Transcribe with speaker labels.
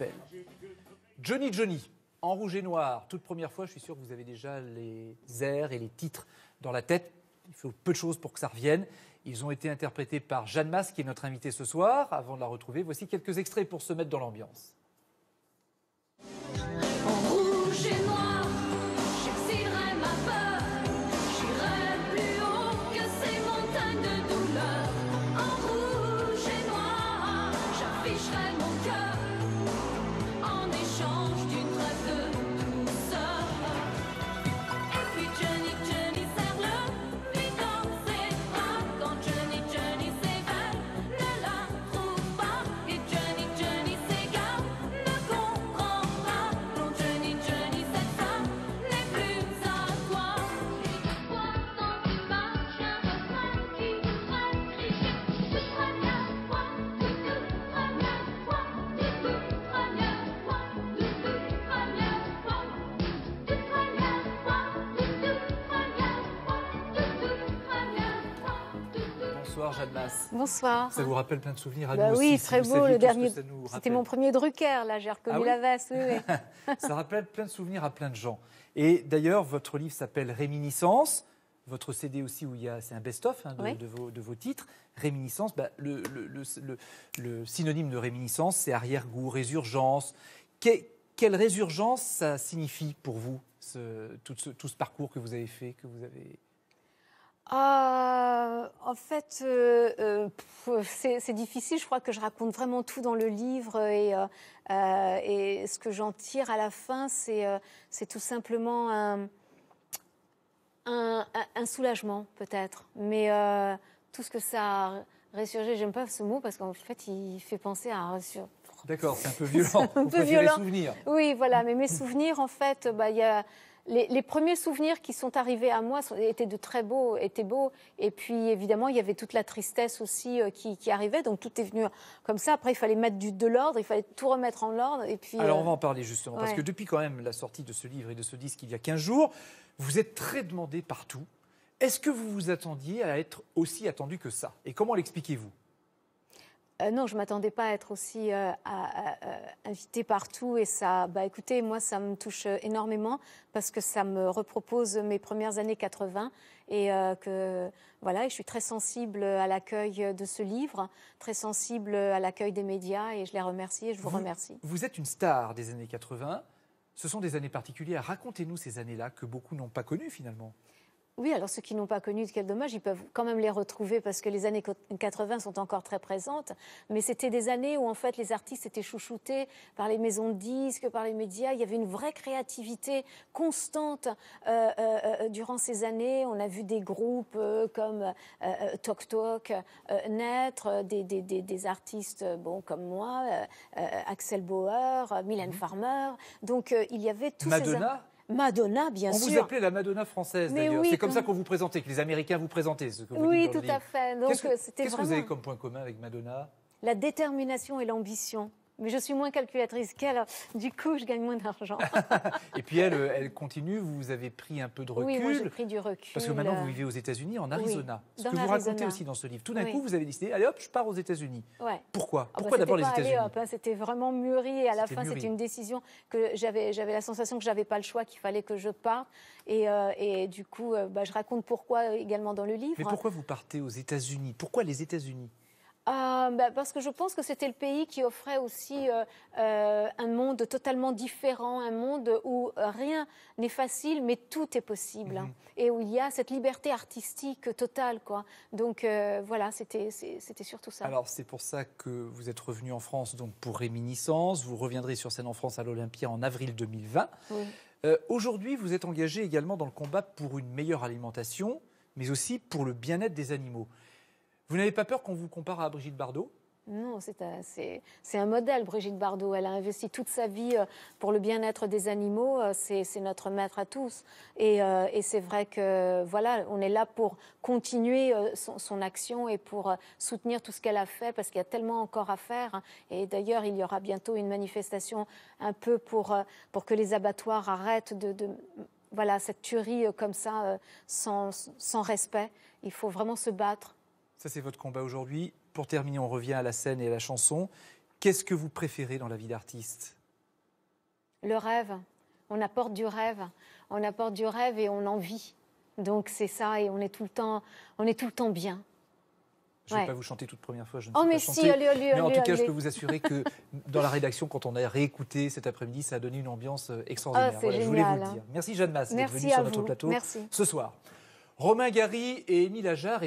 Speaker 1: rappelle. Johnny Johnny, en rouge et noir. Toute première fois, je suis sûr que vous avez déjà les airs et les titres dans la tête. Il faut peu de choses pour que ça revienne. Ils ont été interprétés par Jeanne Masse, qui est notre invitée ce soir. Avant de la retrouver, voici quelques extraits pour se mettre dans l'ambiance.
Speaker 2: En rouge et noir, j'excilerai ma peur. J'irai plus haut que ces montagnes de douleur. En rouge et noir, j'afficherai mon cœur en échange d'une trêve de douceur. Et puis Johnny Johnny serre-le, lui dans ses bras. Quand Johnny Johnny s'éveille, ne la trouve pas. Et Johnny Johnny s'égare, ne comprend pas. Non Johnny Johnny, cette femme n'est plus à toi. Et toi quand tu marches, un refrain qui ferait crier. Toute première fois, toute première fois, toute première fois, toute première fois, toute première fois,
Speaker 1: Bonsoir Jeanne Masse.
Speaker 3: Bonsoir.
Speaker 1: Ça vous rappelle plein de souvenirs à
Speaker 3: Bah
Speaker 1: nous
Speaker 3: oui,
Speaker 1: aussi,
Speaker 3: très
Speaker 1: si vous
Speaker 3: beau,
Speaker 1: saviez
Speaker 3: le
Speaker 1: tout ce que
Speaker 3: dernier.
Speaker 1: ça nous
Speaker 3: C'était
Speaker 1: rappelle.
Speaker 3: mon premier Drucker, là, j'ai reconnu
Speaker 1: Ah oui
Speaker 3: la veste. Oui, oui.
Speaker 1: Ça rappelle plein de souvenirs à plein de gens. Et d'ailleurs, votre livre s'appelle Réminiscence. Votre CD aussi, où c'est un best-of
Speaker 3: Oui.
Speaker 1: de vos titres. Réminiscence, le synonyme de réminiscence, c'est arrière-goût, résurgence. Quelle résurgence ça signifie pour vous, tout ce parcours que vous avez fait, que vous avez...
Speaker 3: En fait, c'est difficile. Je crois que je raconte vraiment tout dans le livre et ce que j'en tire à la fin, c'est tout simplement un soulagement, peut-être. Mais tout ce que ça a ressurgé, j'aime pas ce mot parce qu'en fait, il fait penser à un ressurgir.
Speaker 1: D'accord, c'est un peu violent.
Speaker 3: Un
Speaker 1: Vous
Speaker 3: peu
Speaker 1: préférez
Speaker 3: violent.
Speaker 1: les souvenirs.
Speaker 3: Oui, voilà. Mais mes souvenirs, en fait, il y a les premiers souvenirs qui sont arrivés à moi étaient étaient beaux. Et puis, évidemment, il y avait toute la tristesse aussi qui arrivait. Donc, tout est venu comme ça. Après, il fallait mettre de l'ordre, il fallait tout remettre en ordre. Et puis,
Speaker 1: Alors, on va en parler justement. Parce
Speaker 3: ouais.
Speaker 1: que depuis quand même la sortie de ce livre et de ce disque il y a 15 jours, vous êtes très demandé partout. Est-ce que vous vous attendiez à être aussi attendu que ça? Et comment l'expliquez-vous?
Speaker 3: Non, je ne m'attendais pas à être aussi invitée partout. Et ça, écoutez, moi, ça me touche énormément parce que ça me repropose mes premières années 80. Et voilà, et je suis très sensible à l'accueil de ce livre, très sensible à l'accueil des médias. Et je les remercie et je vous remercie.
Speaker 1: Vous êtes une star des années 80. Ce sont des années particulières. Racontez-nous ces années-là que beaucoup n'ont pas connues finalement.
Speaker 3: Oui, alors ceux qui n'ont pas connu, quel dommage, ils peuvent quand même les retrouver parce que les années 80 sont encore très présentes. Mais c'était des années où en fait les artistes étaient chouchoutés par les maisons de disques, par les médias. Il y avait une vraie créativité constante durant ces années. On a vu des groupes comme Tok Tok naître, des artistes comme moi, Axel Bauer, Mylène Farmer. Donc il y avait tous Madonna, bien sûr.
Speaker 1: On vous appelait la Madonna française, d'ailleurs.
Speaker 3: Oui,
Speaker 1: c'est comme ça qu'on vous présentait, que les Américains vous présentaient. Ce que vous
Speaker 3: oui,
Speaker 1: dites dans
Speaker 3: tout
Speaker 1: le
Speaker 3: à
Speaker 1: livre.
Speaker 3: fait. Donc,
Speaker 1: Qu'est-ce que vous avez comme point commun avec Madonna?
Speaker 3: La détermination et l'ambition. Mais je suis moins calculatrice qu'elle, du coup, je gagne moins d'argent.
Speaker 1: Et puis elle continue, vous avez pris un peu de recul.
Speaker 3: Oui, moi j'ai pris du recul.
Speaker 1: Parce que maintenant vous vivez aux États-Unis, en Arizona.
Speaker 3: Oui,
Speaker 1: Ce que vous racontez aussi dans ce livre. Tout d'un coup, vous avez décidé, allez hop, je pars aux États-Unis.
Speaker 3: Ouais.
Speaker 1: Pourquoi d'abord les États-Unis?
Speaker 3: C'était vraiment mûri et à la fin, c'était une décision que j'avais la sensation que j'avais pas le choix, qu'il fallait que je parte. Et du coup, je raconte pourquoi également dans le livre.
Speaker 1: Mais pourquoi vous partez aux États-Unis? Pourquoi les États-Unis?
Speaker 3: Parce que je pense que c'était le pays qui offrait aussi un monde totalement différent, un monde où rien n'est facile, mais tout est possible. Hein, et où il y a cette liberté artistique totale, quoi. Donc voilà, c'était surtout ça.
Speaker 1: Alors c'est pour ça que vous êtes revenu en France donc pour Réminiscence. Vous reviendrez sur scène en France à l'Olympia en avril 2020. Oui. Aujourd'hui, vous êtes engagé également dans le combat pour une meilleure alimentation, mais aussi pour le bien-être des animaux. Vous n'avez pas peur qu'on vous compare à Brigitte Bardot?
Speaker 3: Non, c'est un modèle, Brigitte Bardot. Elle a investi toute sa vie pour le bien-être des animaux. C'est notre maître à tous. Et c'est vrai que voilà, on est là pour continuer son action et pour soutenir tout ce qu'elle a fait, parce qu'il y a tellement encore à faire. Hein. Et d'ailleurs, il y aura bientôt une manifestation un peu pour que les abattoirs arrêtent voilà, cette tuerie comme ça, sans respect. Il faut vraiment se battre.
Speaker 1: Ça, c'est votre combat aujourd'hui. Pour terminer, on revient à la scène et à la chanson. Qu'est-ce que vous préférez dans la vie d'artiste?
Speaker 3: Le rêve. On apporte du rêve. On apporte du rêve et on en vit. Donc c'est ça, et on est tout le temps bien.
Speaker 1: Je ne vais
Speaker 3: Ouais.
Speaker 1: pas vous chanter toute première fois, je ne
Speaker 3: Oh
Speaker 1: sais
Speaker 3: mais
Speaker 1: pas
Speaker 3: si,
Speaker 1: chanter.
Speaker 3: allez,
Speaker 1: Mais en tout cas, je
Speaker 3: allez.
Speaker 1: peux vous assurer que dans la rédaction, quand on a réécouté cet après-midi, ça a donné une ambiance extraordinaire.
Speaker 3: Ah, c'est
Speaker 1: Voilà, je voulais vous
Speaker 3: génial,
Speaker 1: le dire. Merci Jeanne Masse d'être
Speaker 3: Merci
Speaker 1: venue
Speaker 3: à
Speaker 1: sur notre
Speaker 3: vous.
Speaker 1: plateau
Speaker 3: Merci.
Speaker 1: ce soir. Romain Gary et Émile Ajar.